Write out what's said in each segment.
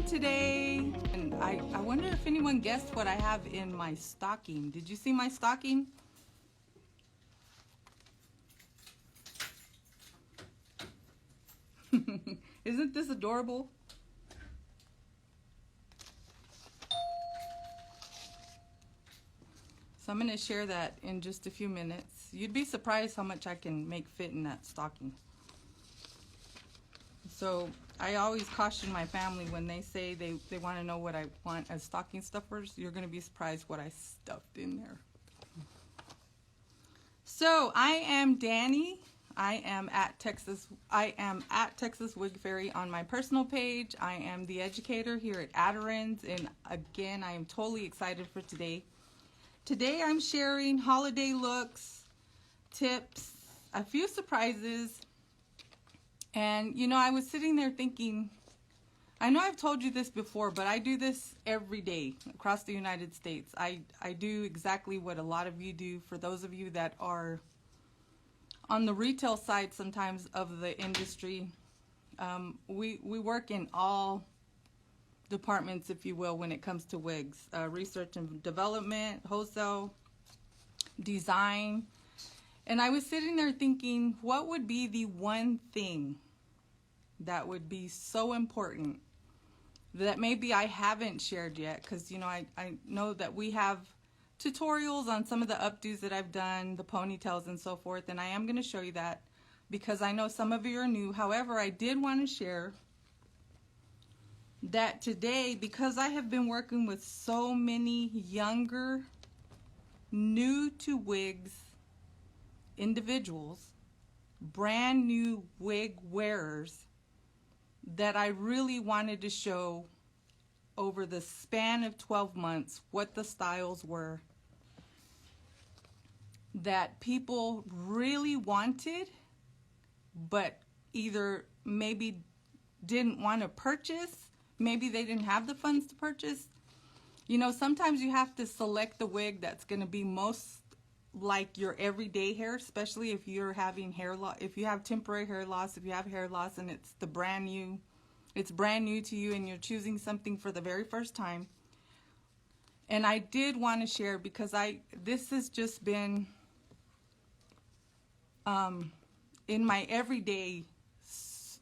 today, and I wonder if anyone guessed what I have in my stocking. Did you see my stocking? Isn't this adorable? So I'm going to share that in just a few minutes. You'd be surprised how much I can make fit in that stocking. So I always caution my family when they say they want to know what I want as stocking stuffers. You're going to be surprised what I stuffed in there. So I am Danny. I am at Texas Wig Fairy on my personal page. I am the educator here at Aderans, and again, I am totally excited for today. Today I'm sharing holiday looks, tips, a few surprises. And you know, I was sitting there thinking, I know I've told you this before, but I do this every day across the United States. I do exactly what a lot of you do. For those of you that are on the retail side sometimes of the industry, we work in all departments, if you will, when it comes to wigs. Research and development, wholesale, design. And I was sitting there thinking, what would be the one thing that would be so important that maybe I haven't shared yet? Because, you know, I know that we have tutorials on some of the updos that I've done, the ponytails and so forth, and I am going to show you that because I know some of you are new. However, I did want to share that today, because I have been working with so many younger, new to wigs individuals, brand new wig wearers, that I really wanted to show over the span of 12 months what the styles were that people really wanted, but either maybe didn't want to purchase, maybe they didn't have the funds to purchase. You know, sometimes you have to select the wig that's going to be most like your everyday hair, especially if you're having hair loss, if you have temporary hair loss, if you have hair loss and it's brand new to you and you're choosing something for the very first time. And I did want to share because this has just been in my everyday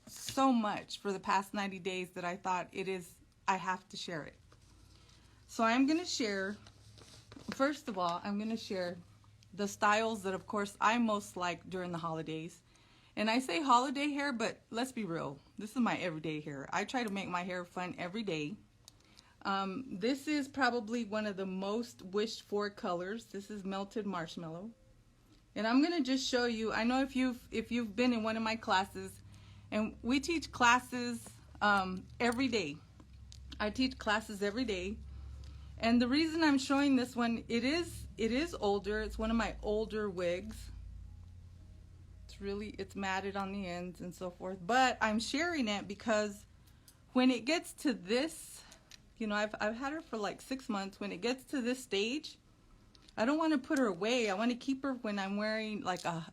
so much for the past 90 days that I thought I have to share it. So I'm going to share, first of all, I'm going to share the styles that, of course, I most like during the holidays. And I say holiday hair, but let's be real. This is my everyday hair. I try to make my hair fun every day. This is probably one of the most wished for colors. This is melted marshmallow. And I'm going to just show you, I know if you've been in one of my classes, and we teach classes every day. I teach classes every day. And the reason I'm showing this one, it is older. It's one of my older wigs. It's matted on the ends and so forth. But I'm sharing it because when it gets to this, you know, I've had her for like 6 months. When it gets to this stage, I don't want to put her away. I want to keep her when I'm wearing like a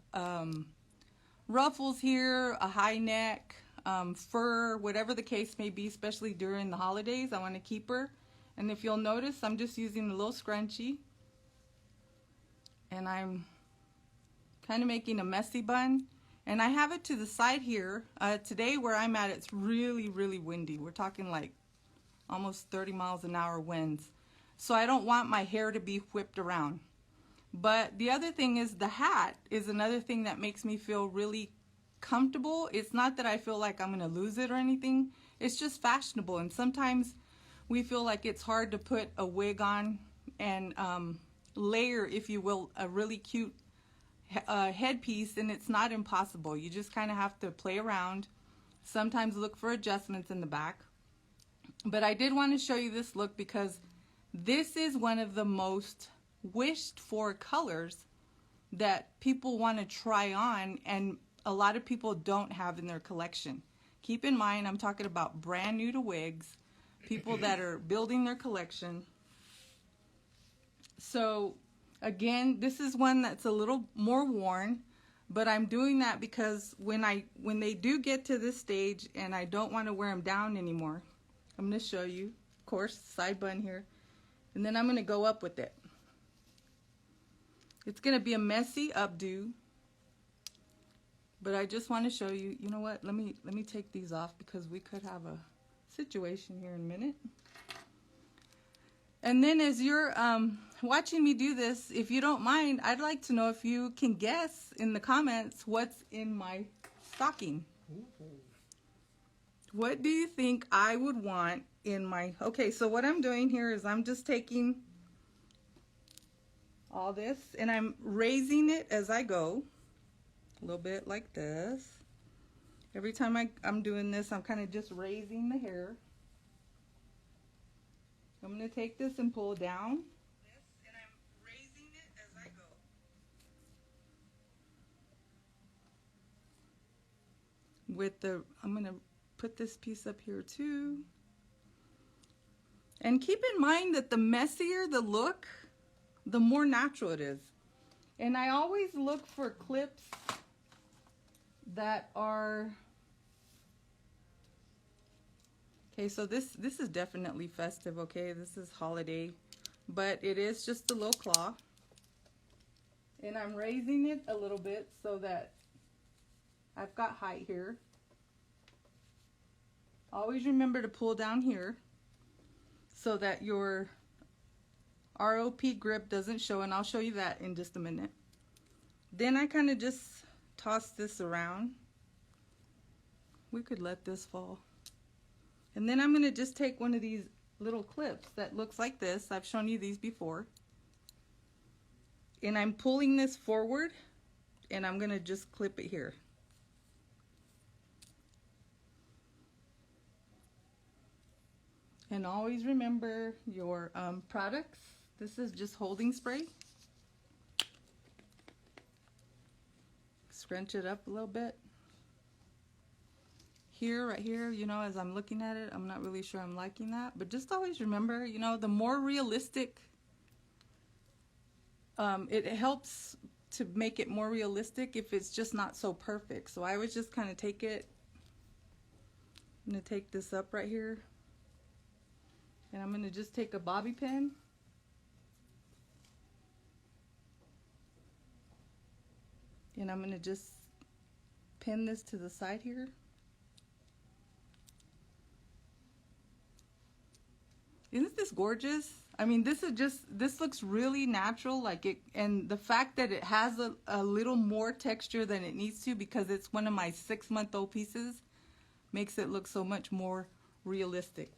ruffles here, a high neck, fur, whatever the case may be, especially during the holidays. I want to keep her. And if you'll notice, I'm just using a little scrunchie. And I'm kind of making a messy bun. And I have it to the side here. Today where I'm at, it's really, really windy. We're talking like almost 30 miles an hour winds. So I don't want my hair to be whipped around. But the other thing is the hat is another thing that makes me feel really comfortable. It's not that I feel like I'm going to lose it or anything. It's just fashionable. And sometimes we feel like it's hard to put a wig on and layer, if you will, a really cute headpiece, and it's not impossible. You just kind of have to play around, sometimes look for adjustments in the back. But I did want to show you this look because this is one of the most wished for colors that people want to try on, and a lot of people don't have in their collection. Keep in mind, I'm talking about brand new to wigs, people that are building their collection. So again, this is one that's a little more worn, but I'm doing that because when they do get to this stage and I don't want to wear them down anymore, I'm going to show you, of course, side bun here. And then I'm going to go up with it. It's going to be a messy updo. But I just want to show you, you know what, let me take these off because we could have a situation here in a minute. And then as you're watching me do this, if you don't mind, I'd like to know if you can guess in the comments what's in my stocking. What do you think I would want in my... Okay, so what I'm doing here is I'm just taking all this and I'm raising it as I go. A little bit like this. Every time I'm doing this, I'm kind of just raising the hair. I'm going to take this and pull down. And I'm raising it as I go. I'm going to put this piece up here too. And keep in mind that the messier the look, the more natural it is. And I always look for clips that are... Okay, so this is definitely festive, okay? This is holiday, but it is just a little claw. And I'm raising it a little bit so that I've got height here. Always remember to pull down here so that your ROP grip doesn't show, and I'll show you that in just a minute. Then I kind of just toss this around. We could let this fall. And then I'm going to just take one of these little clips that looks like this. I've shown you these before. And I'm pulling this forward and I'm going to just clip it here. And always remember your products. This is just holding spray. Scrunch it up a little bit. Here, right here, you know, as I'm looking at it, I'm not really sure I'm liking that. But just always remember, you know, the more realistic, it helps to make it more realistic if it's just not so perfect. So I would just kind of take it, I'm going to take this up right here. And I'm going to just take a bobby pin. And I'm going to just pin this to the side here. Isn't this gorgeous? I mean, this looks really natural, like it, and the fact that it has a little more texture than it needs to because it's one of my 6-month-old pieces makes it look so much more realistic.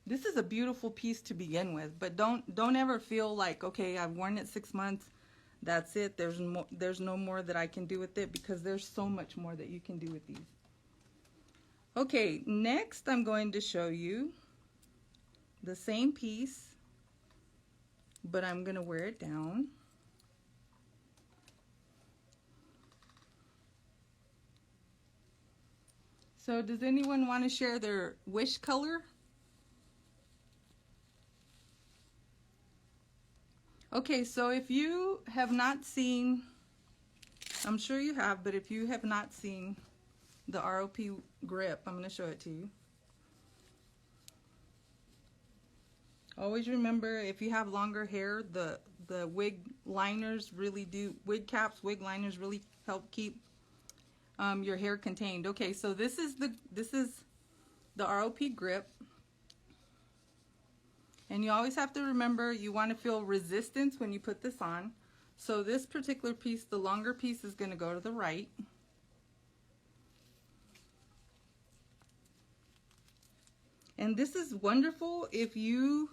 This is a beautiful piece to begin with, but don't ever feel like, okay, I've worn it 6 months, that's it. There's no more that I can do with it, because there's so much more that you can do with these. Okay, next I'm going to show you the same piece, but I'm going to wear it down. So does anyone want to share their wish color? Okay, so if you have not seen, I'm sure you have, but if you have not seen the ROP grip, I'm going to show it to you. Always remember, if you have longer hair, the wig liners really do, wig caps, wig liners really help keep your hair contained. Okay, so this is the ROP grip. And you always have to remember, you want to feel resistance when you put this on. So this particular piece, the longer piece, is going to go to the right. And this is wonderful if you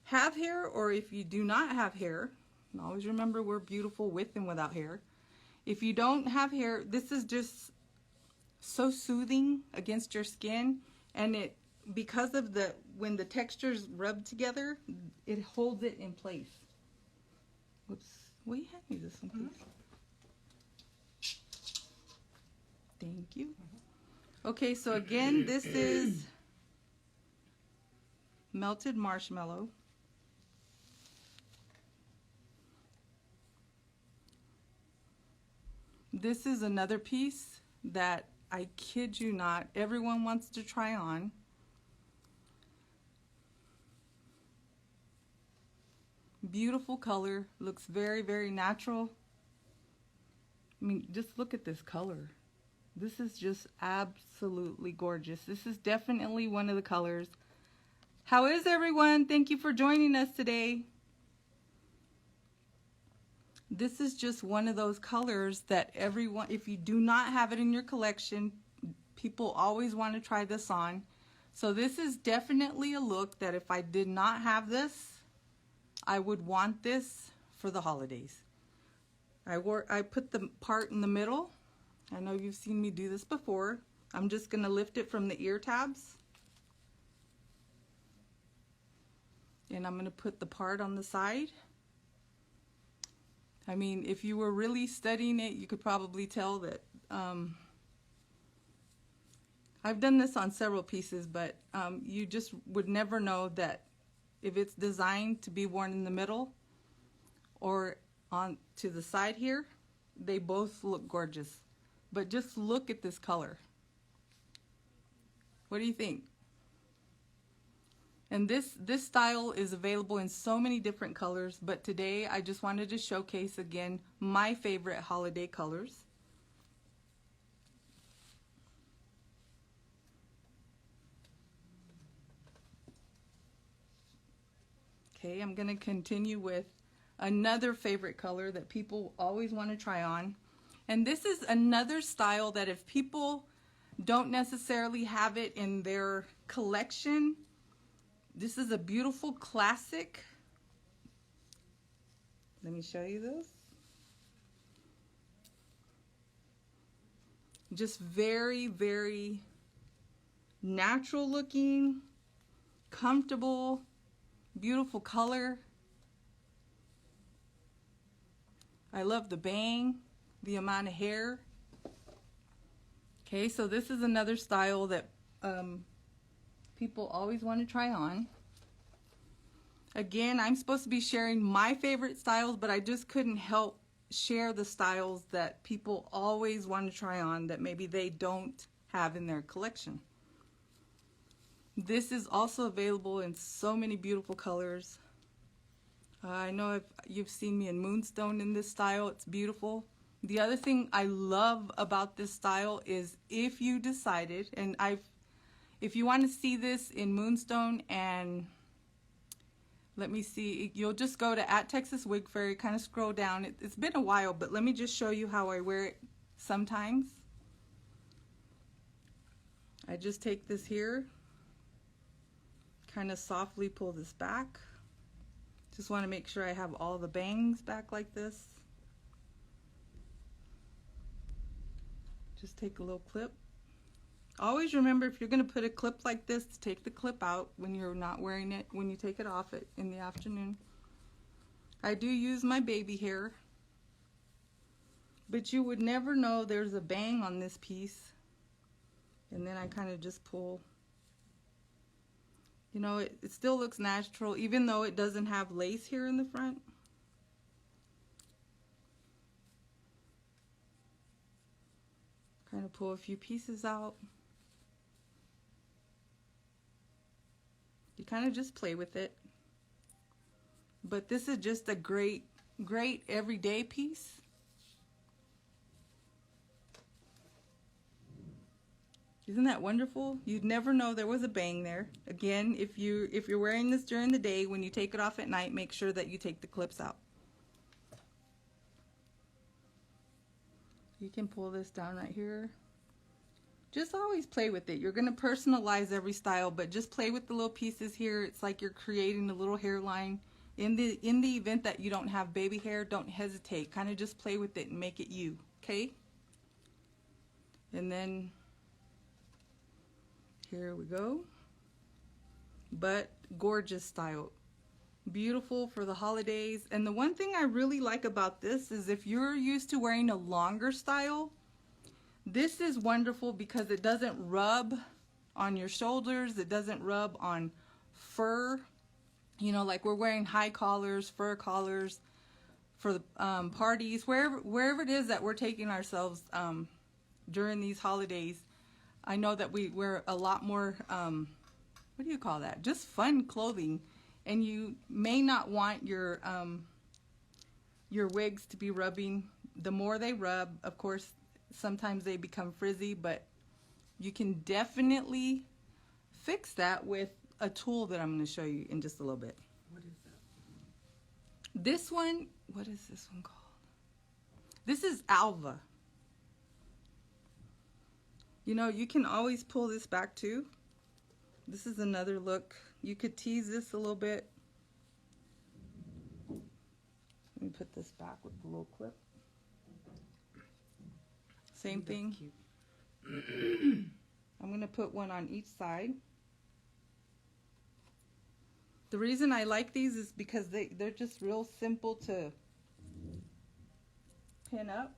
have hair or if you do not have hair. And always remember, we're beautiful with and without hair. If you don't have hair, this is just so soothing against your skin, and it, because of when the textures rub together, it holds it in place. Whoops. Will you hand me this one, please? Thank you. Okay, so again, this is melted marshmallow. This is another piece that I kid you not, everyone wants to try on. Beautiful color, looks very, very natural. I mean, just look at this color. This is just absolutely gorgeous. This is definitely one of the colors. How is everyone? Thank you for joining us today. This is just one of those colors that everyone, if you do not have it in your collection, people always want to try this on. So this is definitely a look that if I did not have this, I would want this for the holidays. I put the part in the middle. I know you've seen me do this before. I'm just going to lift it from the ear tabs. And I'm going to put the part on the side. I mean, if you were really studying it, you could probably tell that I've done this on several pieces, but you just would never know that if it's designed to be worn in the middle or on to the side here, they both look gorgeous. But just look at this color. What do you think? And this style is available in so many different colors, but today I just wanted to showcase again my favorite holiday colors. Okay, I'm going to continue with another favorite color that people always want to try on. And this is another style that if people don't necessarily have it in their collection, this is a beautiful classic. Let me show you this. Just very, very natural looking, comfortable, beautiful color. I love the bang, the amount of hair. Okay, so this is another style that people always want to try on. Again, I'm supposed to be sharing my favorite styles, but I just couldn't help share the styles that people always want to try on that maybe they don't have in their collection. This is also available in so many beautiful colors. I know if you've seen me in Moonstone in this style, it's beautiful. The other thing I love about this style is if you decided, and if you want to see this in Moonstone, and let me see, you'll just go to @TexasWigFairy, kind of scroll down. It's been a while, but let me just show you how I wear it sometimes. I just take this here, kind of softly pull this back. Just want to make sure I have all the bangs back like this. Just take a little clip. Always remember, if you're going to put a clip like this, to take the clip out when you're not wearing it, when you take it off in the afternoon. I do use my baby hair, but you would never know there's a bang on this piece. And then I kind of just pull. You know, it still looks natural, even though it doesn't have lace here in the front. Kind of pull a few pieces out. You kind of just play with it. But this is just a great, great everyday piece. Isn't that wonderful? You'd never know there was a bang there. Again, if you're wearing this during the day, when you take it off at night, make sure that you take the clips out. You can pull this down right here. Just always play with it. You're going to personalize every style, but just play with the little pieces here. It's like you're creating a little hairline. In the event that you don't have baby hair, don't hesitate. Kind of just play with it and make it you, okay? And then here we go. But gorgeous style. Beautiful for the holidays. And the one thing I really like about this is if you're used to wearing a longer style, this is wonderful because it doesn't rub on your shoulders. It doesn't rub on fur. You know, like we're wearing high collars, fur collars for the parties, wherever it is that we're taking ourselves during these holidays, I know that we wear a lot more, what do you call that? Just fun clothing. And you may not want your wigs to be rubbing. The more they rub, of course, sometimes they become frizzy, but you can definitely fix that with a tool that I'm going to show you in just a little bit. What is that? This one, what is this one called? This is Alva. You know, you can always pull this back too. This is another look. You could tease this a little bit. Let me put this back with the little clip. Same thing. I'm going to put one on each side. The reason I like these is because they're just real simple to pin up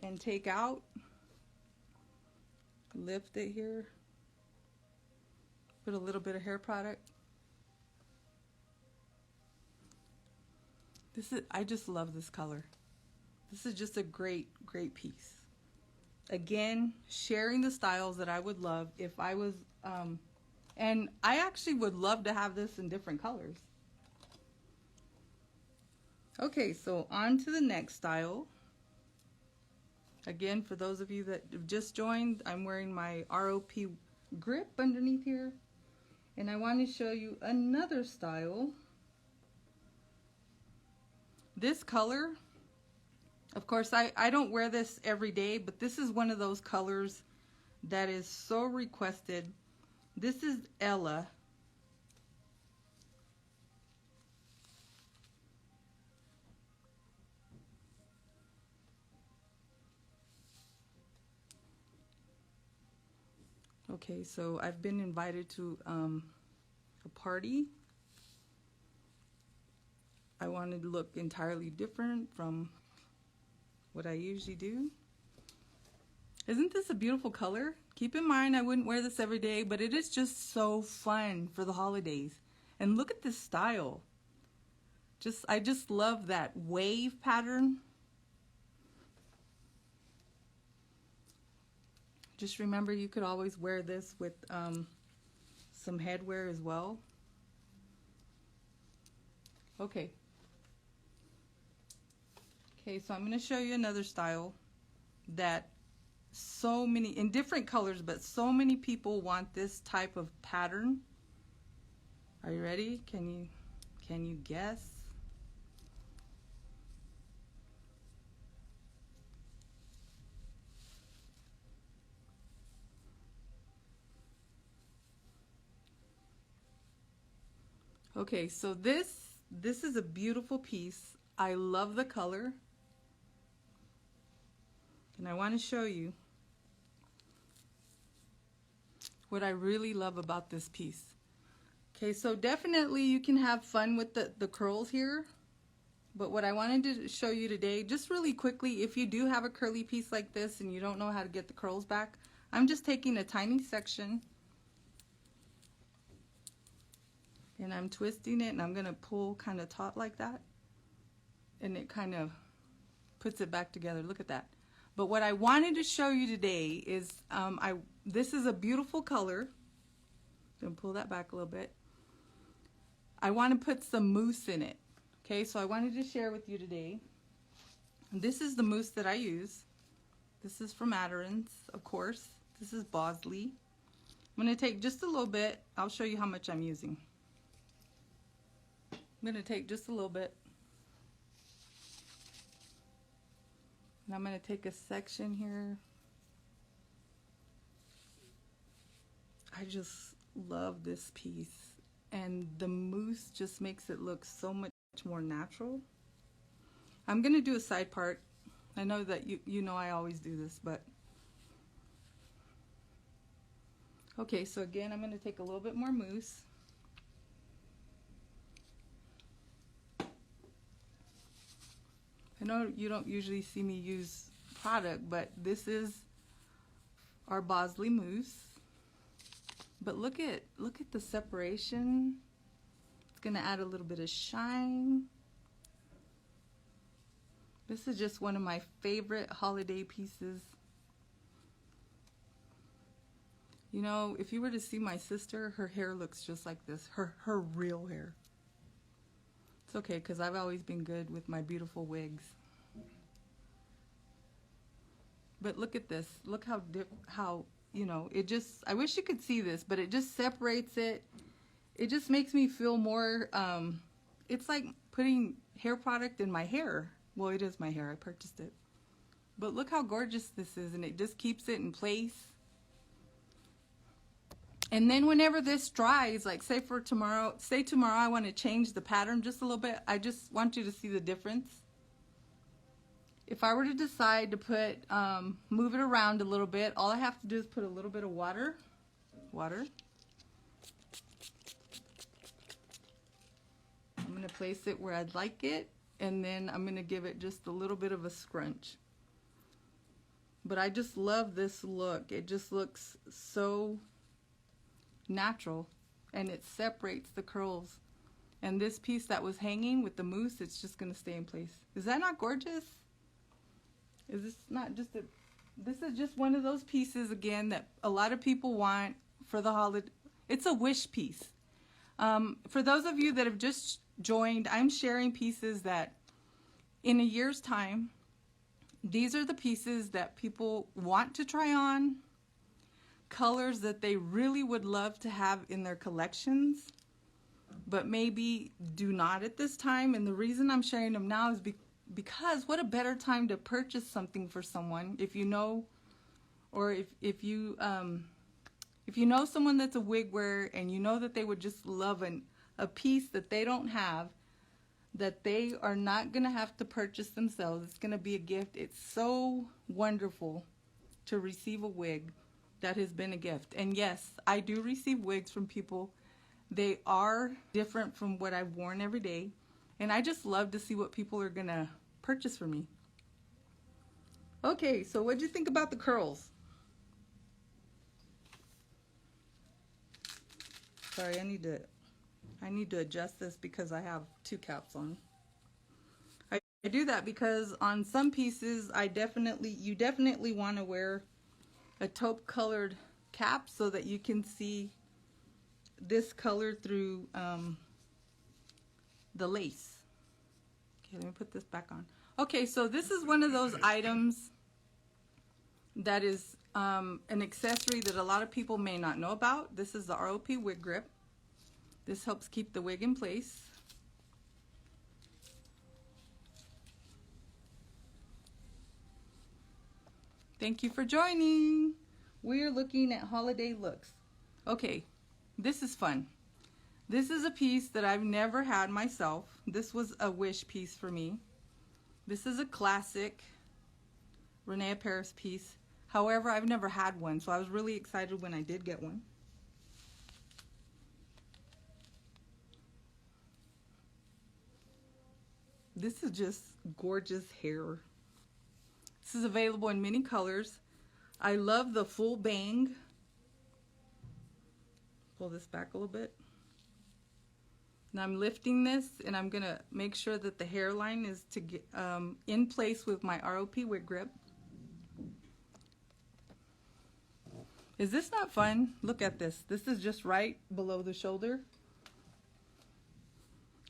and take out. Lift it here. Put a little bit of hair product. I just love this color. This is just a great, great piece. Again, sharing the styles that I would love if I was, and I actually would love to have this in different colors. Okay, so on to the next style. Again, for those of you that have just joined, I'm wearing my ROP grip underneath here. And I want to show you another style. This color, of course, I don't wear this every day, but this is one of those colors that is so requested. This is Ella. Okay, so I've been invited to a party. I wanted to look entirely different from what I usually do. Isn't this a beautiful color? Keep in mind I wouldn't wear this every day, but it is just so fun for the holidays. And look at this style. I just love that wave pattern. Just remember, you could always wear this with some headwear as well. Okay. Okay, so I'm going to show you another style that so many, in different colors, but so many people want this type of pattern. Are you ready? Can you guess? Okay, so this is a beautiful piece. I love the color. And I want to show you what I really love about this piece. Okay, so definitely you can have fun with the curls here. But what I wanted to show you today, just really quickly, if you do have a curly piece like this and you don't know how to get the curls back, I'm just taking a tiny section and I'm twisting it, and I'm going to pull kind of taut like that, and it kind of puts it back together. Look at that. But what I wanted to show you today is this is a beautiful color. I'm going to pull that back a little bit. I want to put some mousse in it. Okay, so I wanted to share with you today. This is the mousse that I use. This is from Aderans, of course. This is Bosley. I'm going to take just a little bit. I'll show you how much I'm using. I'm going to take just a little bit. And I'm going to take a section here. I just love this piece. And the mousse just makes it look so much more natural. I'm going to do a side part. I know that you know I always do this, but okay, so again, I'm going to take a little bit more mousse. I know you don't usually see me use product, but this is our Bosley mousse. But look at the separation. It's going to add a little bit of shine. This is just one of my favorite holiday pieces. You know, if you were to see my sister, her hair looks just like this. Her real hair. It's okay, because I've always been good with my beautiful wigs. But look at this. Look how, you know, it just, I wish you could see this, but it just separates it. It just makes me feel more, it's like putting hair product in my hair. Well, it is my hair. I purchased it. But look how gorgeous this is, and it just keeps it in place. And then whenever this dries, like say tomorrow I want to change the pattern just a little bit. I just want you to see the difference. If I were to decide to put, move it around a little bit, all I have to do is put a little bit of water. I'm going to place it where I'd like it, and then I'm going to give it just a little bit of a scrunch. But I just love this look. It just looks so natural, and it separates the curls. And this piece that was hanging with the mousse, it's just going to stay in place. Is that not gorgeous? Is this not just a, this is just one of those pieces again that a lot of people want for the holiday. It's a wish piece. For those of you that have just joined, I'm sharing pieces that in a year's time, these are the pieces that people want to try on, colors that they really would love to have in their collections, but maybe do not at this time. And the reason I'm sharing them now is because what a better time to purchase something for someone if you know, or if you know someone that's a wig wearer and you know that they would just love a piece that they don't have, that they are not going to have to purchase themselves. It's going to be a gift. It's so wonderful to receive a wig that has been a gift. And yes, I do receive wigs from people. They are different from what I've worn every day. And I just love to see what people are going to purchase for me. Okay, so what'd you think about the curls? Sorry, I need to adjust this because I have two caps on. I do that because on some pieces you definitely want to wear a taupe colored cap so that you can see this color through the lace. Okay, let me put this back on. Okay, so this is one of those items that is an accessory that a lot of people may not know about. This is the ROP wig grip. This helps keep the wig in place. Thank you for joining. We're looking at holiday looks. Okay, this is fun. This is a piece that I've never had myself. This was a wish piece for me. This is a classic René Paris piece. However, I've never had one, so I was really excited when I did get one. This is just gorgeous hair. This is available in many colors. I love the full bang. Pull this back a little bit. Now I'm lifting this, and I'm gonna make sure that the hairline is to get in place with my ROP wig grip. Is this not fun? Look at this. This is just right below the shoulder.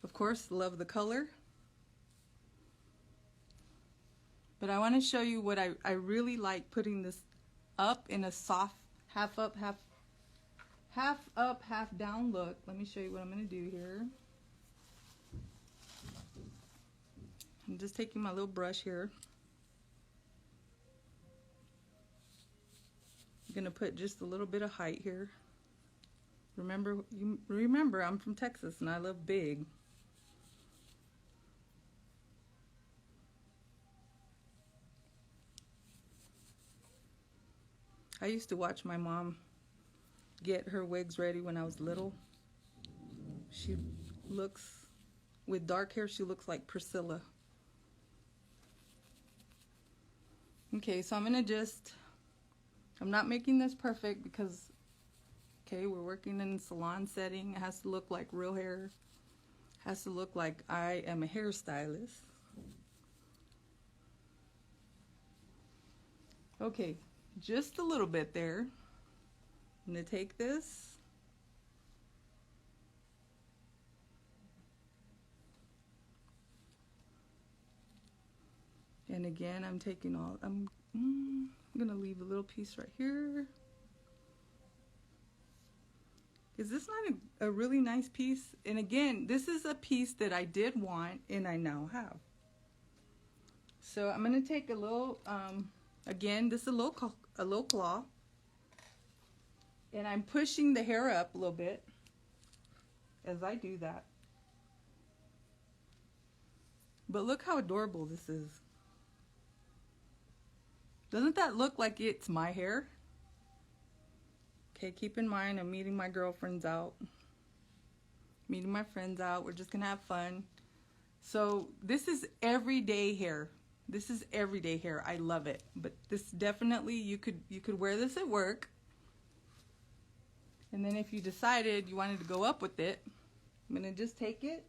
Of course, love the color. But I want to show you what I really like, putting this up in a soft half up, half down look. Let me show you what I'm going to do here. I'm just taking my little brush here. I'm going to put just a little bit of height here. Remember I'm from Texas and I love big. I used to watch my mom get her wigs ready when I was little. She looks, with dark hair, she looks like Priscilla. Okay, so I'm not making this perfect because, okay, we're working in a salon setting. It has to look like real hair. It has to look like I am a hairstylist. Okay, just a little bit there. I'm going to take this. And again, I'm taking all, I'm going to leave a little piece right here. Is this not a really nice piece? And again, this is a piece that I did want and I now have. So I'm going to take a little, again, this is a little claw. And I'm pushing the hair up a little bit as I do that. But look how adorable this is. Doesn't that look like it's my hair? Okay, keep in mind I'm meeting my girlfriends out. Meeting my friends out. We're just gonna have fun. So this is everyday hair. This is everyday hair. I love it. But this definitely, you could wear this at work. And then if you decided you wanted to go up with it, I'm gonna just take it.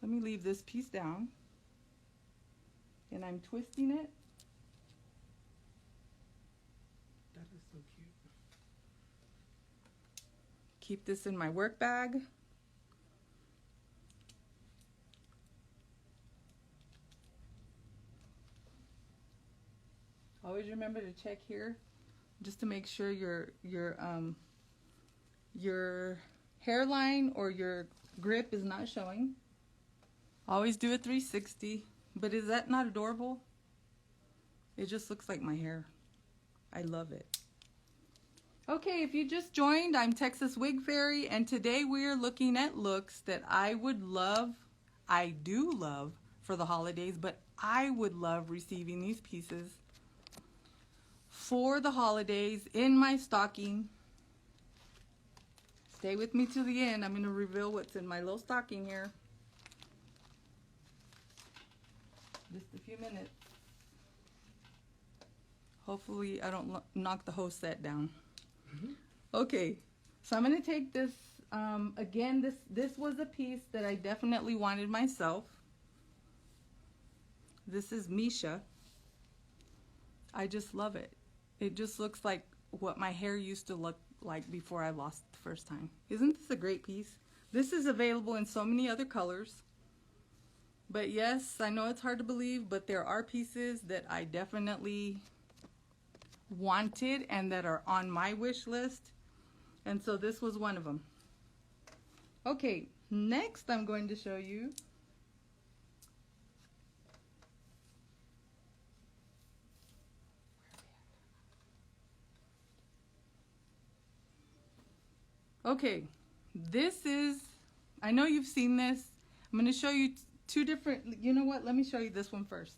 Let me leave this piece down. And I'm twisting it. That is so cute. Keep this in my work bag. Always remember to check here just to make sure your hairline or your grip is not showing. Always do a 360. But is that not adorable? It just looks like my hair. I love it. Okay, if you just joined, I'm Texas Wig Fairy, and today we are looking at looks that I would love, I do love for the holidays, but I would love receiving these pieces for the holidays in my stocking. Stay with me till the end. I'm going to reveal what's in my little stocking here. Just a few minutes. Hopefully I don't knock the whole set down. Okay, so I'm going to take this, again, this was a piece that I definitely wanted myself. This is Misha. I just love it. It just looks like what my hair used to look like before I lost it the first time. Isn't this a great piece? This is available in so many other colors. But yes, I know it's hard to believe, but there are pieces that I definitely wanted and that are on my wish list. And so this was one of them. Okay, next I'm going to show you okay, this is, I know you've seen this. I'm going to show you two different, you know what, let me show you this one first.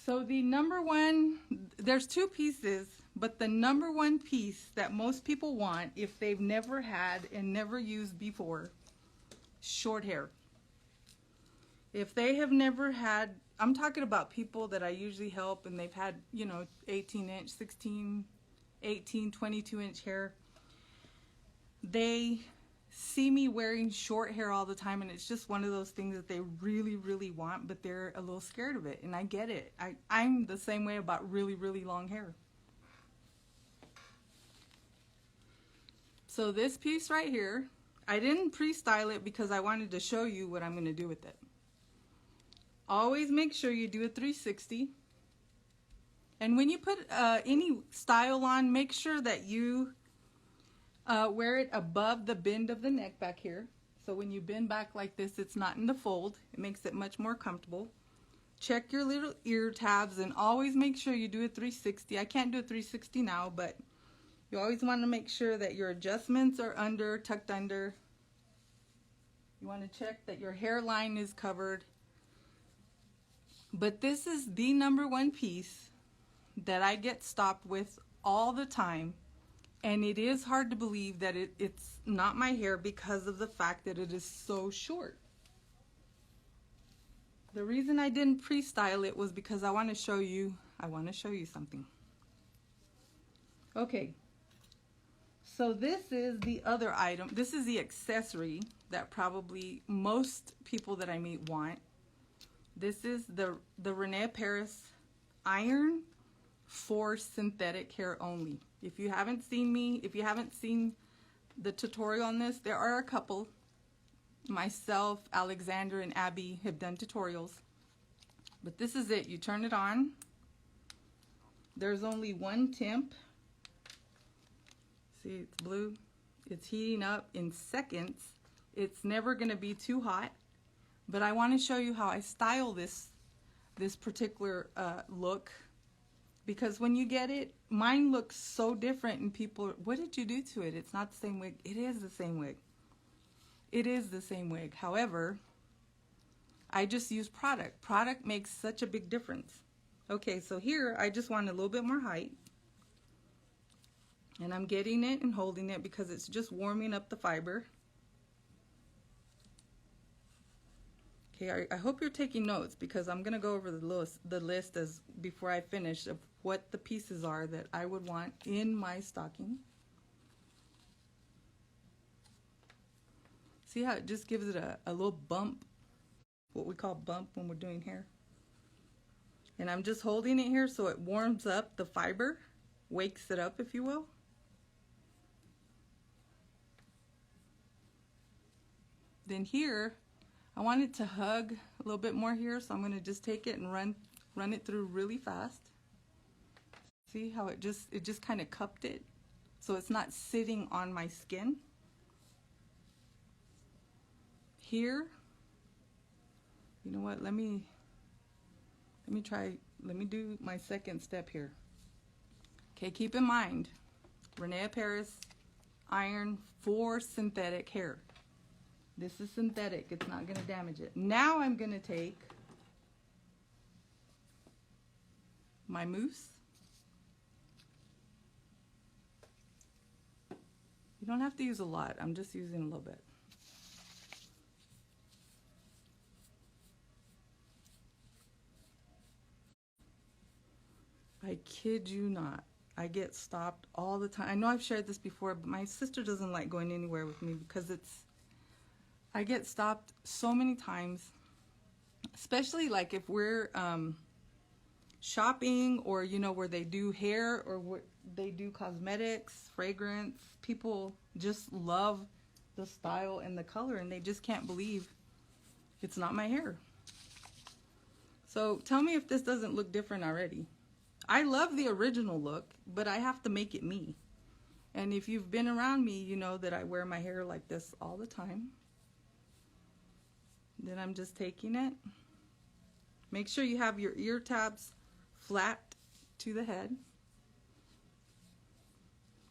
So the number one, there's two pieces, but the number one piece that most people want if they've never had and never used before, short hair. If they have never had, I'm talking about people that I usually help and they've had, you know, 18-inch, 16, 18, 22-inch hair. They see me wearing short hair all the time, and it's just one of those things that they really, really want, but they're a little scared of it, and I get it. I'm the same way about really, really long hair. So this piece right here, I didn't pre-style it because I wanted to show you what I'm going to do with it. Always make sure you do a 360. And when you put any style on, make sure that you wear it above the bend of the neck back here. So when you bend back like this, it's not in the fold. It makes it much more comfortable. Check your little ear tabs and always make sure you do a 360. I can't do a 360 now, but you always want to make sure that your adjustments are tucked under. You want to check that your hairline is covered. But this is the number one piece that I get stopped with all the time. And it is hard to believe that it's not my hair because of the fact that it is so short. The reason I didn't pre-style it was because I want to show you something. Okay. So this is the other item. This is the accessory that probably most people that I meet want. This is the René Paris iron for synthetic hair only. If you haven't seen me, if you haven't seen the tutorial on this, there are a couple. Myself, Alexander, and Abby have done tutorials. But this is it. You turn it on. There's only one temp. See, it's blue. It's heating up in seconds. It's never going to be too hot. But I want to show you how I style this particular look. Because when you get it, mine looks so different and people, what did you do to it? It's not the same wig. It is the same wig. It is the same wig. However, I just use product. Product makes such a big difference. Okay, so here I just want a little bit more height. And I'm getting it and holding it because it's just warming up the fiber. Okay, I hope you're taking notes because I'm going to go over the list as before I finish of what the pieces are that I would want in my stocking. See how it just gives it a little bump, what we call bump when we're doing hair. And I'm just holding it here so it warms up the fiber, wakes it up if you will. Then here, I want it to hug a little bit more here, so I'm going to just take it and run it through really fast. See how it just kind of cupped it, so it's not sitting on my skin. Here, you know what? Let me do my second step here. Okay, keep in mind, René Paris iron for synthetic hair. This is synthetic, it's not going to damage it. Now I'm going to take my mousse. You don't have to use a lot, I'm just using a little bit. I kid you not, I get stopped all the time. I know I've shared this before, but my sister doesn't like going anywhere with me because I get stopped so many times, especially like if we're shopping or, you know, where they do hair or where they do cosmetics, fragrance. People just love the style and the color and they just can't believe it's not my hair. So tell me if this doesn't look different already. I love the original look, but I have to make it me. And if you've been around me, you know that I wear my hair like this all the time. Then I'm just taking it. Make sure you have your ear tabs flat to the head.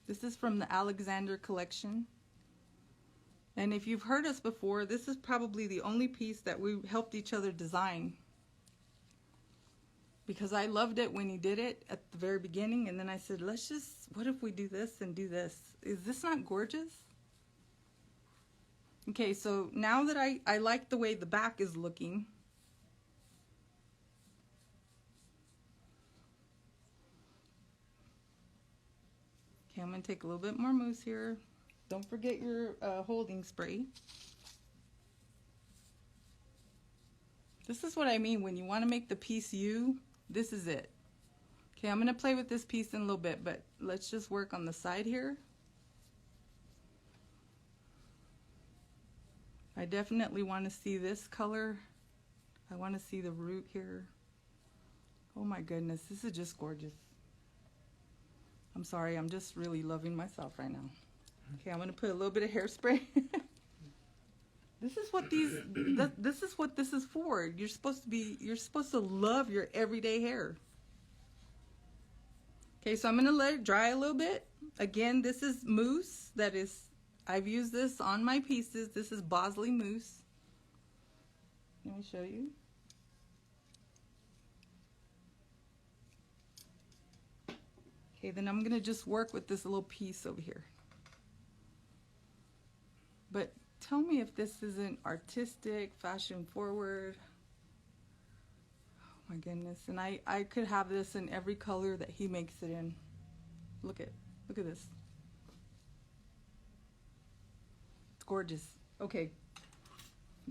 This is from the Alexander Collection. And if you've heard us before, this is probably the only piece that we helped each other design. Because I loved it when he did it at the very beginning, and then I said, what if we do this and do this? Is this not gorgeous? Okay, so now that I like the way the back is looking, okay, I'm going to take a little bit more mousse here. Don't forget your holding spray. This is what I mean when you want to make the piece you. This is it. Okay, I'm going to play with this piece in a little bit, but let's just work on the side here. I definitely want to see this color. I want to see the root here. Oh my goodness, this is just gorgeous. I'm sorry, I'm just really loving myself right now. Okay, I'm going to put a little bit of hairspray. This is what this is for. You're supposed to love your everyday hair. Okay, so I'm going to let it dry a little bit. Again, this is mousse. I've used this on my pieces. This is Bosley mousse. Let me show you. Okay, then I'm going to just work with this little piece over here. But tell me if this isn't artistic, fashion forward. Oh my goodness. And I could have this in every color that he makes it in. Look at this. It's gorgeous. Okay.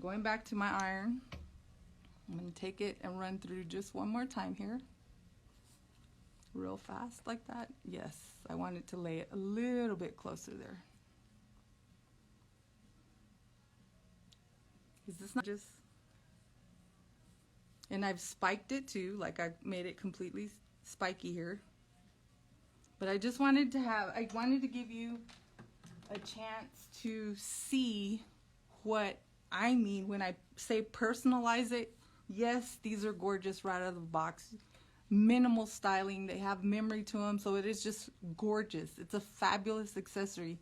Going back to my iron. I'm going to take it and run through just one more time here. real fast like that. Yes, I wanted to lay it a little bit closer there. Is this not just... And I've spiked it too, like I've made it completely spiky here. But I just wanted to I wanted to give you a chance to see what I mean when I say personalize it. Yes, these are gorgeous right out of the box. Minimal styling, they have memory to them, so it is just gorgeous. It's a fabulous accessory.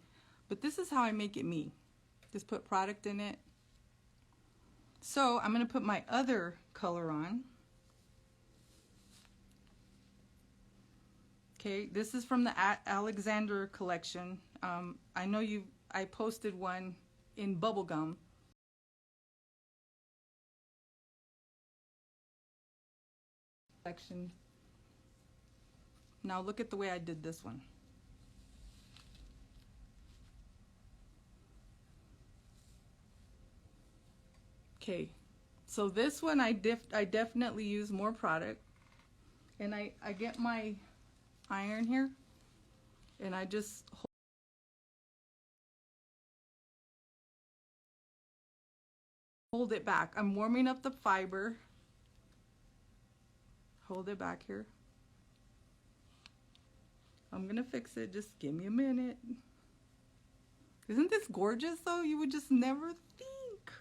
But this is how I make it me. Just put product in it. So I'm going to put my other color on. Okay, this is from the Alexander Collection. I know I posted one in bubblegum. Collection. Now look at the way I did this one. Okay, so this one I definitely use more product, and I get my iron here, and I just hold it back. I'm warming up the fiber. Hold it back here. I'm gonna fix it, just give me a minute. Isn't this gorgeous though? You would just never think.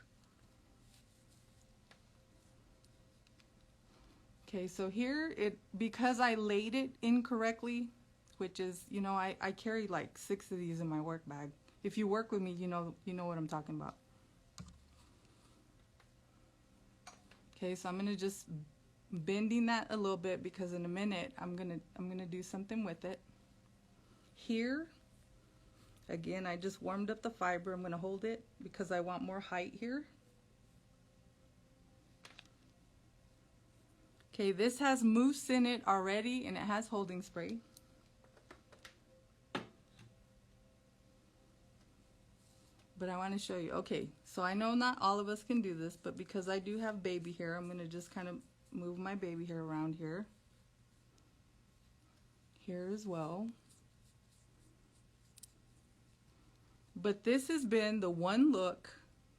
Okay, so here because I laid it incorrectly, which is, you know, I carry like 6 of these in my work bag. If you work with me, you know what I'm talking about. Okay, so I'm gonna just bending that a little bit because in a minute I'm gonna do something with it. Here, again, I just warmed up the fiber. I'm gonna hold it because I want more height here. Okay, this has mousse in it already and it has holding spray. But I want to show you. Okay, so I know not all of us can do this, but because I do have baby hair, I'm gonna just kind of move my baby hair around here. Here as well. But this has been the one look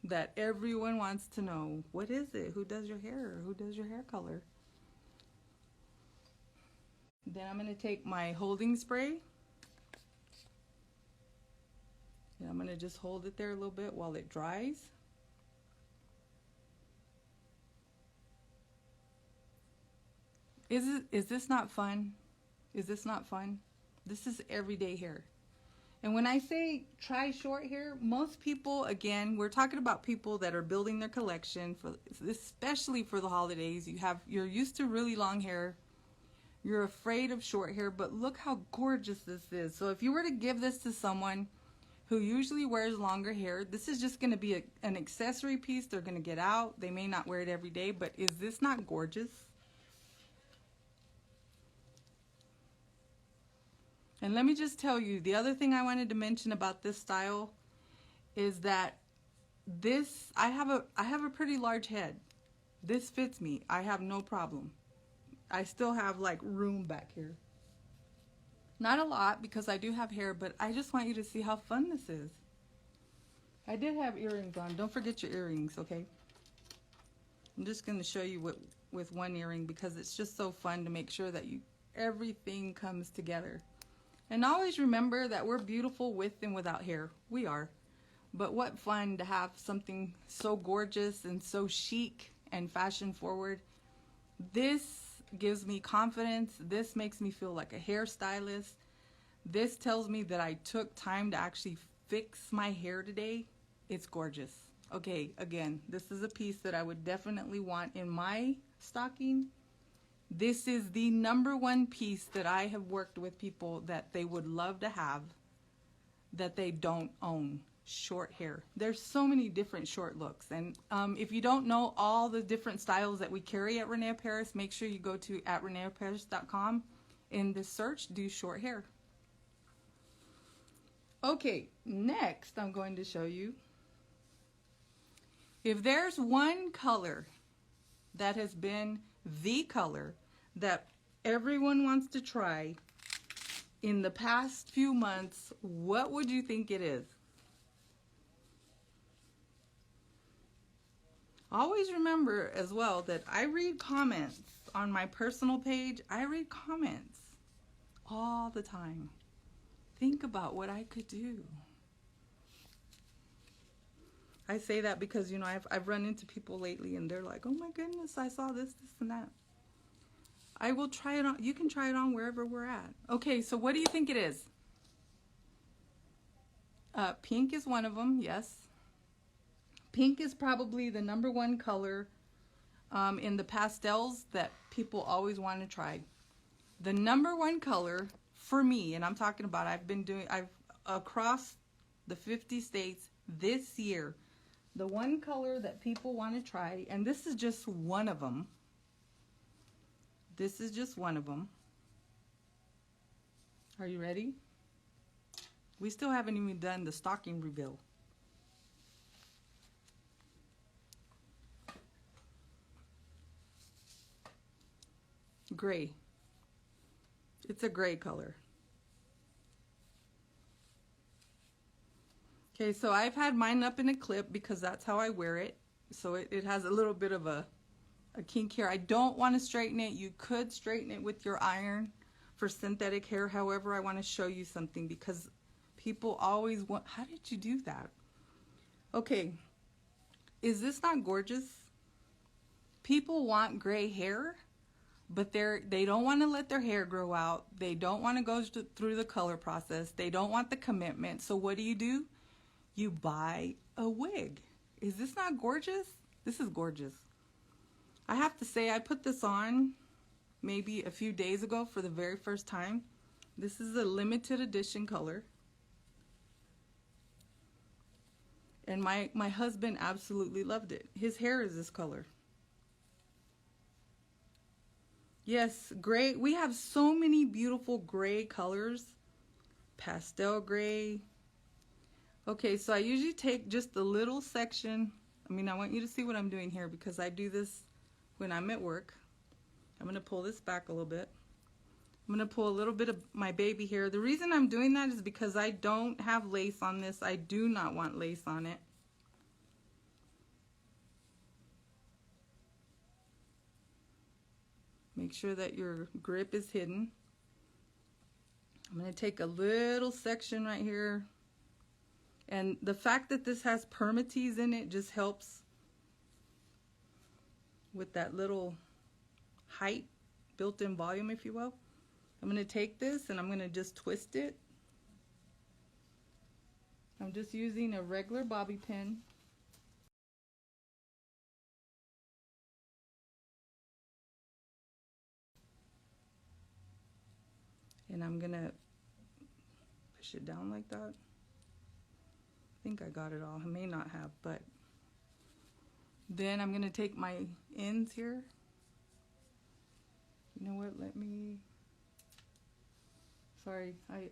that everyone wants to know. What is it? Who does your hair? Who does your hair color? Then I'm going to take my holding spray. And I'm going to just hold it there a little bit while it dries. Is this not fun? Is this not fun? This is everyday hair. And when I say try short hair, most people, again, we're talking about people that are building their collection, especially for the holidays. You're used to really long hair. You're afraid of short hair, but look how gorgeous this is. So if you were to give this to someone who usually wears longer hair, this is just going to be an accessory piece they're going to get out. They may not wear it every day, but is this not gorgeous? And let me just tell you, the other thing I wanted to mention about this style is that I have a pretty large head. This fits me. I have no problem. I still have like room back here. Not a lot because I do have hair, but I just want you to see how fun this is. I did have earrings on. Don't forget your earrings, okay? I'm just going to show you with one earring because it's just so fun to make sure that everything comes together. And always remember that we're beautiful with and without hair. We are. But what fun to have something so gorgeous and so chic and fashion forward. This gives me confidence. This makes me feel like a hairstylist. This tells me that I took time to actually fix my hair today. It's gorgeous. Okay, again, this is a piece that I would definitely want in my stocking. This is the #1 piece that I have worked with people that they would love to have that they don't own. Short hair. There's so many different short looks, and if you don't know all the different styles that we carry at René Paris, make sure you go to @reneparis.com. In the search, do short hair. Okay, next I'm going to show you, if there's one color that has been the color that everyone wants to try in the past few months, what would you think it is? Always remember as well that I read comments on my personal page. I read comments all the time. Think about what I could do. I say that because, you know, I've run into people lately and they're like, oh my goodness, I saw this, this, and that. I will try it on. You can try it on wherever we're at. Okay, so what do you think it is? Pink is one of them, yes. Pink is probably the -- color in the pastels that people always want to try. The #1 color for me, and I'm talking about I've across the 50 states this year, the one color that people want to try, and this is just one of them. This is just one of them. Are you ready? We still haven't even done the stocking reveal. Gray. It's a gray color. Okay, so I've had mine up in a clip because that's how I wear it. So it has a little bit of a kink here. I don't want to straighten it. You could straighten it with your iron for synthetic hair. However, I want to show you something because people always want, how did you do that? Okay, is this not gorgeous? People want gray hair, but they don't want to let their hair grow out. They don't want to go through the color process. They don't want the commitment. So what do? You buy a wig. Is this not gorgeous? This is gorgeous. I have to say, I put this on maybe a few days ago for the very first time. This is a limited edition color. And my husband absolutely loved it. His hair is this color. Yes, gray. We have so many beautiful gray colors. Pastel gray. Okay, so I usually take just a little section. I mean, I want you to see what I'm doing here because I do this when I'm at work. I'm going to pull this back a little bit. I'm going to pull a little bit of my baby hair. The reason I'm doing that is because I don't have lace on this. I do not want lace on it. Make sure that your grip is hidden. I'm going to take a little section right here. And the fact that this has permatease in it just helps with that little height, built-in volume, if you will. I'm going to take this and I'm going to just twist it. I'm just using a regular bobby pin. And I'm going to push it down like that. I think I got it all. I may not have, but then I'm going to take my ends here. You know what? Let me. Sorry, I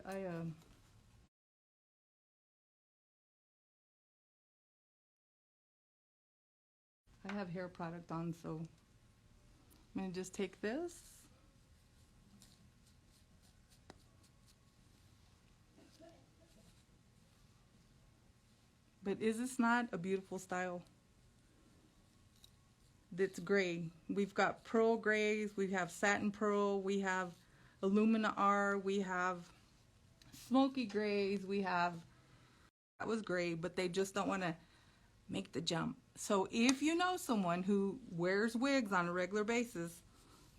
have hair product on, so I'm going to just take this. But is this not a beautiful style? That's gray. We've got pearl grays, we have satin pearl, we have alumina R, we have smoky grays, we have, that was gray, but they just don't want to make the jump. So if you know someone who wears wigs on a regular basis,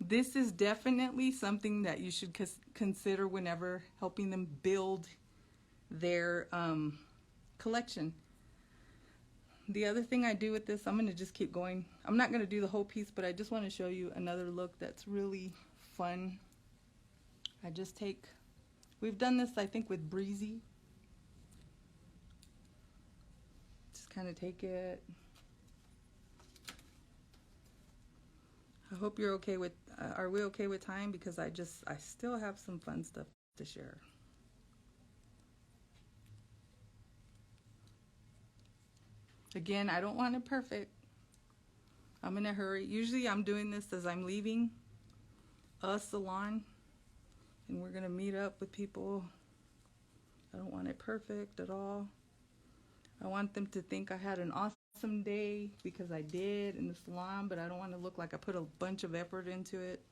this is definitely something that you should consider whenever helping them build their collection. The other thing I do with this, I'm going to just keep going. I'm not going to do the whole piece, but I just want to show you another look that's really fun. I just take, we've done this I think with Breezy. Just kind of take it. I hope you're okay with, are we okay with time? Because I still have some fun stuff to share. Again, I don't want it perfect. I'm in a hurry. Usually I'm doing this as I'm leaving. a salon, and we're gonna meet up with people. I don't want it perfect at all. I want them to think I had an awesome day, because I did in the salon, but I don't want to look like I put a bunch of effort into it.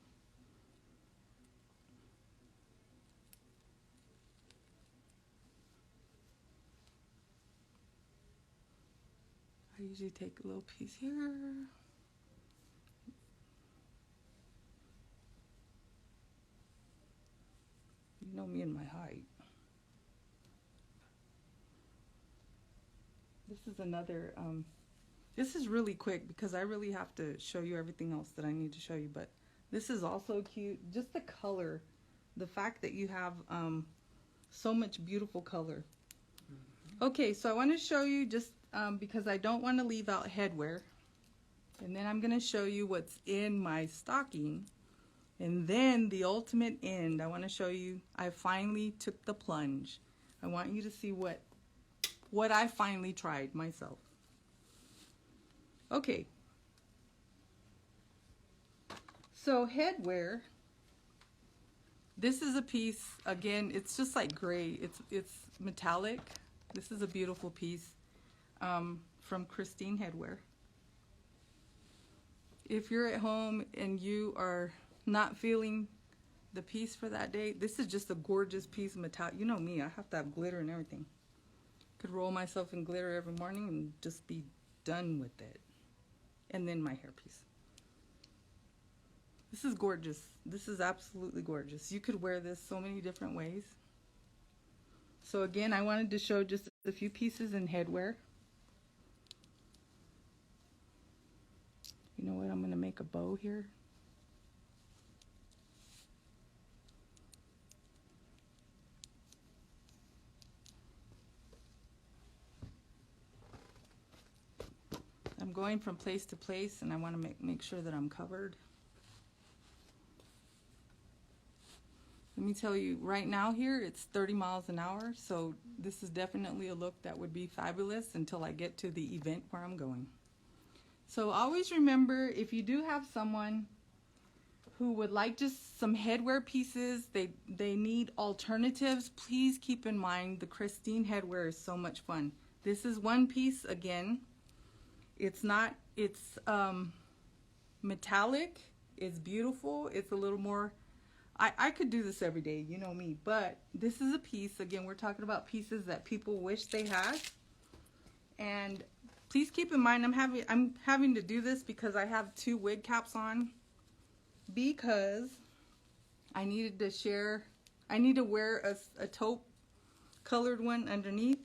I usually take a little piece here. You know me and my height. This is another, this is really quick because I really have to show you everything else that I need to show you, but this is also cute. Just the color, the fact that you have so much beautiful color. Okay, so I want to show you just because I don't want to leave out headwear. And then I'm going to show you what's in my stocking. And then the ultimate end, I want to show you, I finally took the plunge. I want you to see what I finally tried myself. Okay. So headwear, this is a piece, again, it's just like gray. It's metallic. This is a beautiful piece from Christine Headwear. If you're at home and you are not feeling the piece for that day, this is just a gorgeous piece of metallic. You know me, I have to have glitter and everything. Could roll myself in glitter every morning and just be done with it. And then my hairpiece. This is gorgeous. This is absolutely gorgeous. You could wear this so many different ways. So again, I wanted to show just a few pieces in headwear. You know what? I'm going to make a bow here. I'm going from place to place, and I want to make sure that I'm covered. Let me tell you, right now here, it's 30 miles an hour, so this is definitely a look that would be fabulous until I get to the event where I'm going. So always remember, if you do have someone who would like just some headwear pieces, they need alternatives, please keep in mind the Christine Headwear is so much fun. This is one piece, again. It's metallic, it's beautiful, it's a little more, I could do this every day, you know me, but this is a piece, again, we're talking about pieces that people wish they had. And please keep in mind, I'm having to do this because I have 2 wig caps on, because I need to wear a taupe colored one underneath.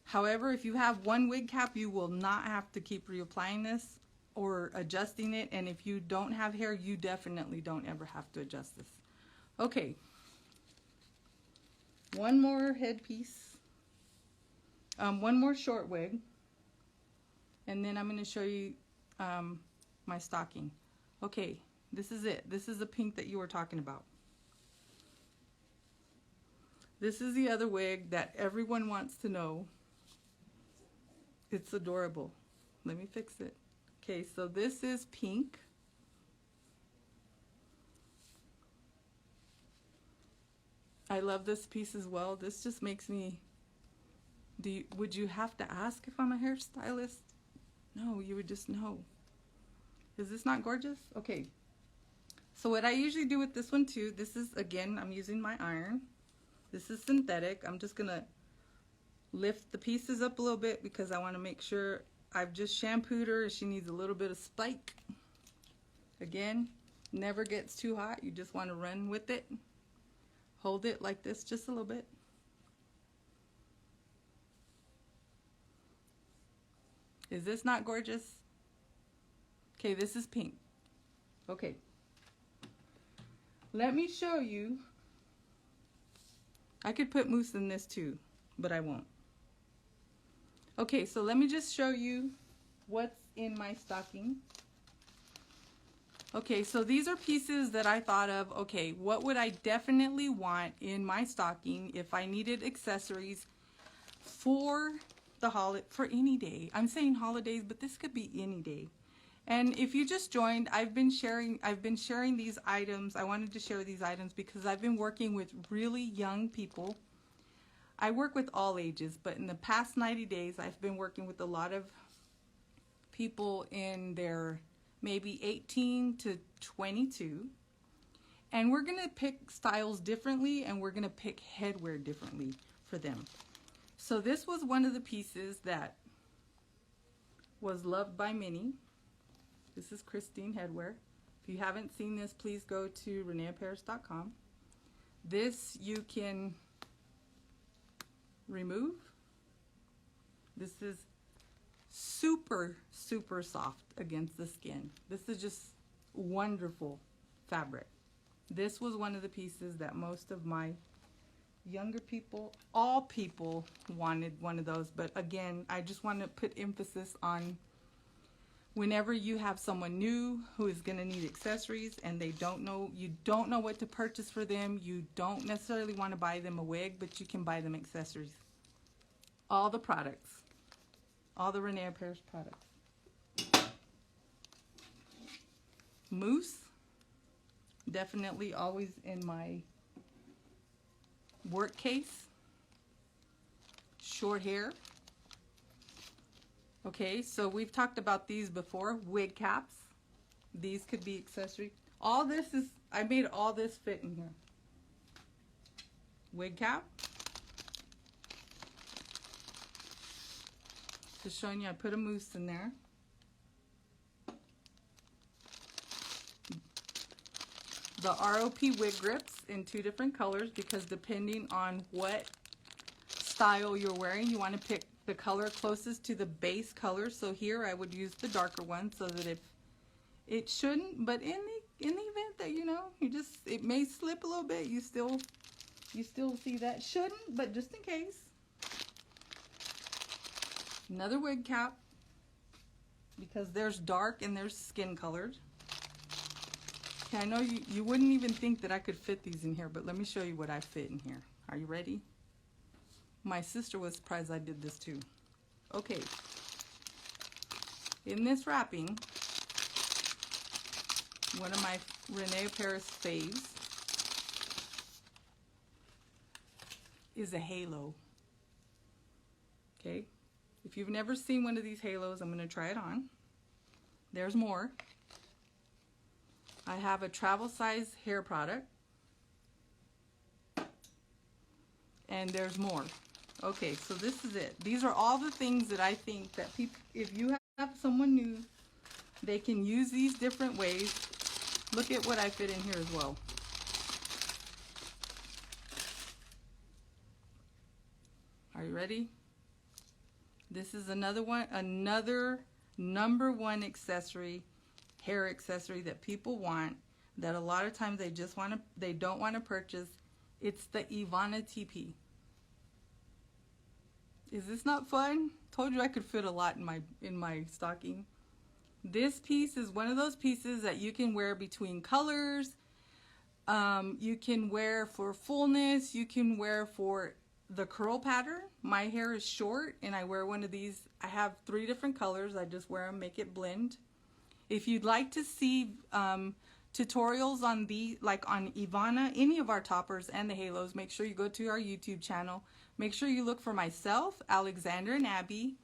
However, if you have 1 wig cap, you will not have to keep reapplying this or adjusting it. And if you don't have hair, you definitely don't ever have to adjust this. Okay. One more headpiece. One more short wig. And then I'm going to show you my stocking. Okay, this is it. This is the pink that you were talking about. This is the other wig that everyone wants to know. It's adorable. Let me fix it. Okay, so this is pink. I love this piece as well. This just makes me, would you have to ask if I'm a hairstylist? No, you would just know. Is this not gorgeous? Okay. So what I usually do with this one too, this is, again, I'm using my iron. This is synthetic. I'm just gonna lift the pieces up a little bit because I want to make sure I've just shampooed her. She needs a little bit of spike. Again, never gets too hot. You just want to run with it. Hold it like this just a little bit. Is this not gorgeous? Okay, this is pink. Okay. Let me show you. I could put mousse in this too, but I won't. Okay, so let me just show you what's in my stocking. Okay, so these are pieces that I thought of, okay, what would I definitely want in my stocking if I needed accessories for the holiday, for any day. I'm saying holidays, but this could be any day. And if you just joined, I've been sharing these items. I wanted to share these items because I've been working with really young people. I work with all ages, but in the past 90 days, I've been working with a lot of people in their maybe 18 to 22. And we're going to pick styles differently, and we're going to pick headwear differently for them. So this was one of the pieces that was loved by many. This is Christine Headwear. If you haven't seen this, please go to reneapparris.com. This you can remove. This is super, super soft against the skin. This is just wonderful fabric. This was one of the pieces that most of my younger people, all people, wanted one of those. But again, I just want to put emphasis on whenever you have someone new who is going to need accessories and they don't know, you don't know what to purchase for them, you don't necessarily want to buy them a wig, but you can buy them accessories. All the products, all the René Apparris products. Mousse, definitely always in my work case. Short hair. Okay, so we've talked about these before. Wig caps. These could be accessory. All this is, I made all this fit in here. Wig cap. Just showing you, I put a mousse in there. The ROP wig grips in 2 different colors, because depending on what style you're wearing, you want to pick the color closest to the base color. So here I would use the darker one, so that if it shouldn't, but in the event that, you know, it may slip a little bit, you still see that. Shouldn't, but just in case. Another wig cap, because there's dark and there's skin colored. Okay, I know you wouldn't even think that I could fit these in here, but let me show you what I fit in here. Are you ready? My sister was surprised I did this too. Okay. In this wrapping, one of my René Apparris faves is a halo. Okay. If you've never seen one of these halos, I'm going to try it on. There's more. I have a travel size hair product. And there's more. Okay, so this is it. These are all the things that I think that people, if you have someone new, they can use these different ways. Look at what I fit in here as well. Are you ready? This is another one, another #1 accessory, hair accessory that people want, that a lot of times they don't want to purchase. It's the Ivana TP. Is this not fun? Told you I could fit a lot in my stocking. This piece is one of those pieces that you can wear between colors. You can wear for fullness. You can wear for the curl pattern. My hair is short and I wear one of these. I have 3 different colors. I just wear them, make it blend. If you'd like to see tutorials on on Ivana, any of our toppers and the halos, make sure you go to our YouTube channel. Make sure you look for myself, Alexander, and Abby.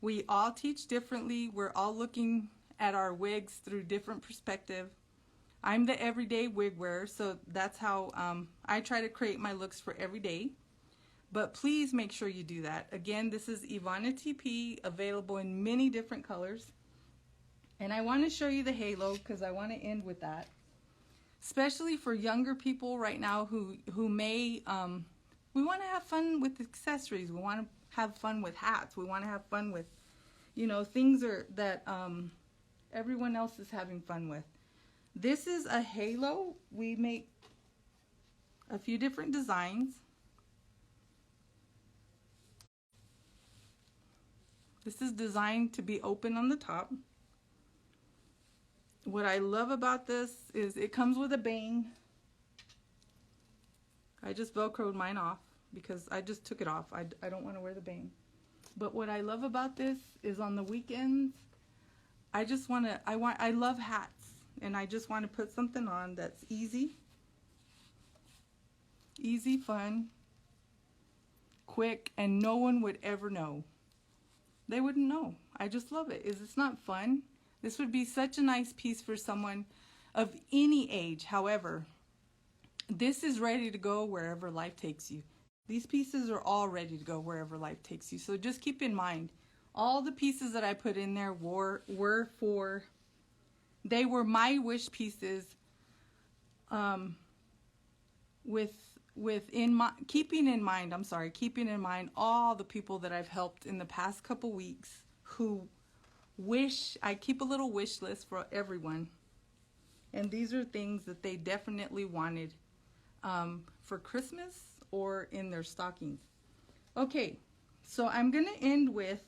We all teach differently. We're all looking at our wigs through different perspective. I'm the everyday wig wearer, so that's how I try to create my looks for every day. But please make sure you do that. Again, this is Ivana TP, available in many different colors. And I want to show you the halo because I want to end with that. Especially for younger people right now who may, we want to have fun with accessories. We want to have fun with hats. We want to have fun with, you know, things that everyone else is having fun with. This is a halo. We make a few different designs. This is designed to be open on the top. What I love about this is it comes with a bang. I just Velcroed mine off because I just took it off. I don't want to wear the bang. But what I love about this is on the weekends, I love hats, and I just want to put something on that's easy, fun, quick, and no one would ever know. They wouldn't know. I just love it. Is this not fun? This would be such a nice piece for someone of any age. However, this is ready to go wherever life takes you. These pieces are all ready to go wherever life takes you. So just keep in mind, all the pieces that I put in there they were my wish pieces, keeping in mind all the people that I've helped in the past couple weeks who I keep a little wish list for everyone. And these are things that they definitely wanted for Christmas or in their stockings. Okay, so I'm going to end with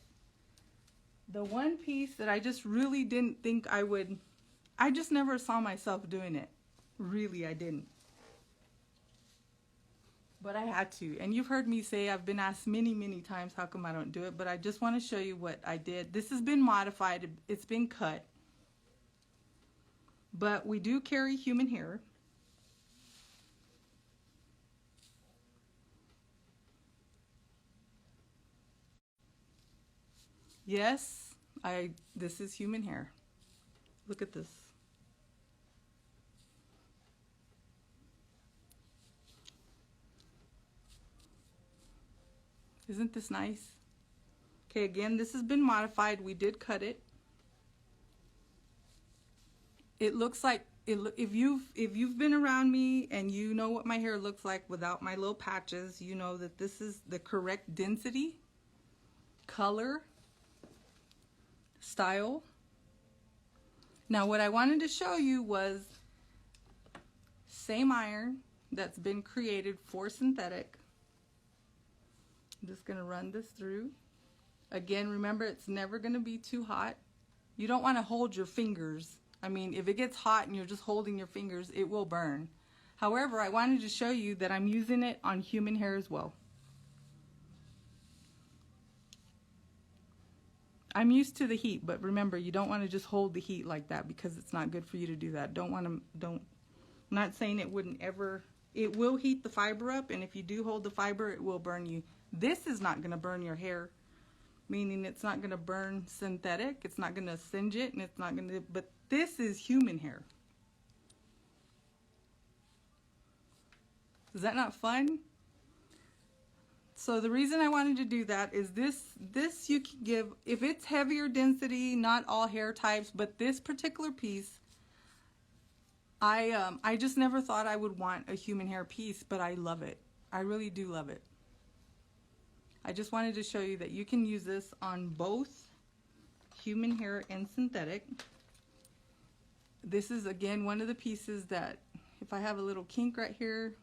the one piece that I just really didn't think I would. I just never saw myself doing it. Really, I didn't. But I had to. And you've heard me say, I've been asked many, many times how come I don't do it. But I just want to show you what I did. This has been modified. It's been cut. But we do carry human hair. Yes, this is human hair. Look at this. Isn't this nice? Okay, again, this has been modified. We did cut it. It looks like if you've been around me and you know what my hair looks like without my little patches, you know that this is the correct density, color, style. Now what I wanted to show you was same iron that's been created for synthetic. I'm just going to run this through. Again, remember, it's never going to be too hot. You don't want to hold your fingers. I mean, if it gets hot and you're just holding your fingers, it will burn. However, I wanted to show you that I'm using it on human hair as well. I'm used to the heat, but remember, you don't want to just hold the heat like that because it's not good for you to do that. I'm not saying it wouldn't ever, it will heat the fiber up, and if you do hold the fiber, it will burn you. This is not going to burn your hair, meaning it's not going to burn synthetic, it's not going to singe it, and it's not going to, but this is human hair. Is that not fun? So the reason I wanted to do that is this you can give, if it's heavier density, not all hair types, but this particular piece, I just never thought I would want a human hair piece, but I love it. I really do love it. I just wanted to show you that you can use this on both human hair and synthetic. This is, again, one of the pieces that if I have a little kink right here,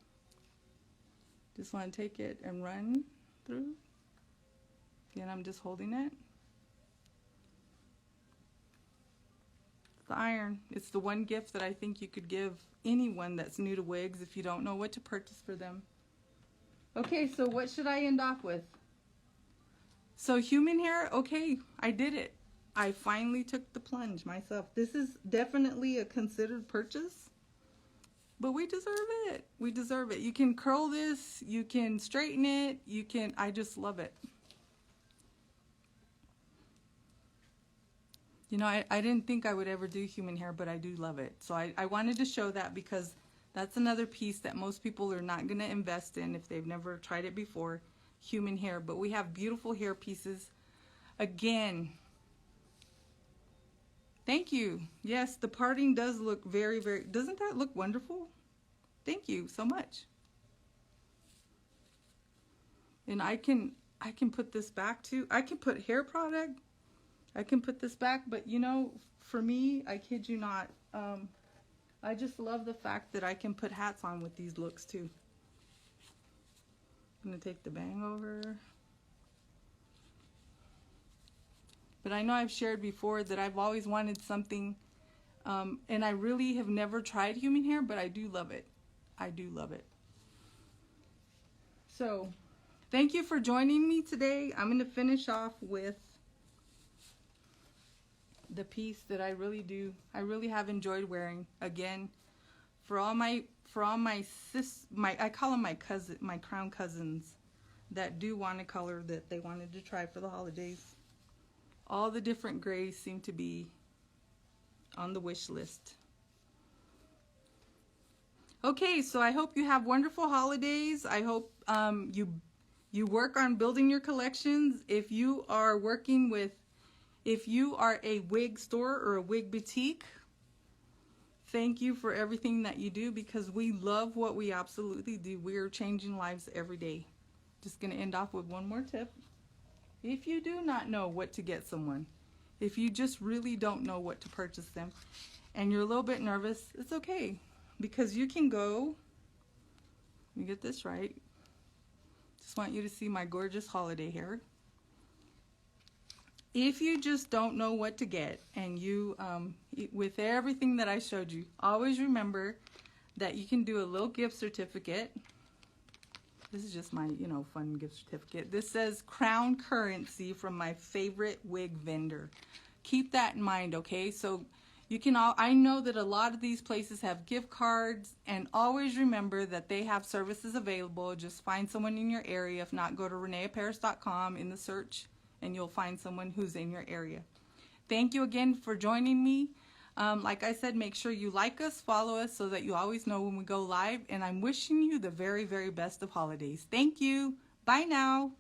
just want to take it and run through. Again, I'm just holding it. The iron. It's the one gift that I think you could give anyone that's new to wigs if you don't know what to purchase for them. Okay, so what should I end off with? So human hair, okay, I did it. I finally took the plunge myself. This is definitely a considered purchase, but we deserve it. We deserve it. You can curl this, you can straighten it, I just love it. You know, I didn't think I would ever do human hair, but I do love it. So I wanted to show that because that's another piece that most people are not going to invest in if they've never tried it before, human hair. But we have beautiful hair pieces. Again, thank you. Yes, the parting does look very, very, doesn't that look wonderful? Thank you so much. And I can put this back too. I can put hair product. I can put this back, but you know, for me, I kid you not, I just love the fact that I can put hats on with these looks too. I'm gonna take the bang over. But I know I've shared before that I've always wanted something, and I really have never tried human hair, but I do love it. I do love it. So, thank you for joining me today. I'm gonna finish off with the piece that I really have enjoyed wearing. Again, for all my I call them my crown cousins that do want a color that they wanted to try for the holidays. All the different grays seem to be on the wish list. Okay, so I hope you have wonderful holidays. I hope you work on building your collections. If you are a wig store or a wig boutique, thank you for everything that you do, because we love what we absolutely do. We are changing lives every day. Just going to end off with one more tip. If you do not know what to get someone, if you just really don't know what to purchase them, and you're a little bit nervous, it's okay. Because you can go, let me get this right. Just want you to see my gorgeous holiday hair. If you just don't know what to get, and you, with everything that I showed you, always remember that you can do a little gift certificate. This is just my, fun gift certificate. This says Crown Currency from my favorite wig vendor. Keep that in mind, okay? So you can I know that a lot of these places have gift cards, and always remember that they have services available. Just find someone in your area. If not, go to reneaparis.com in the search, and you'll find someone who's in your area. Thank you again for joining me. Like I said, make sure you like us, follow us, so that you always know when we go live. And I'm wishing you the very, very best of holidays. Thank you. Bye now.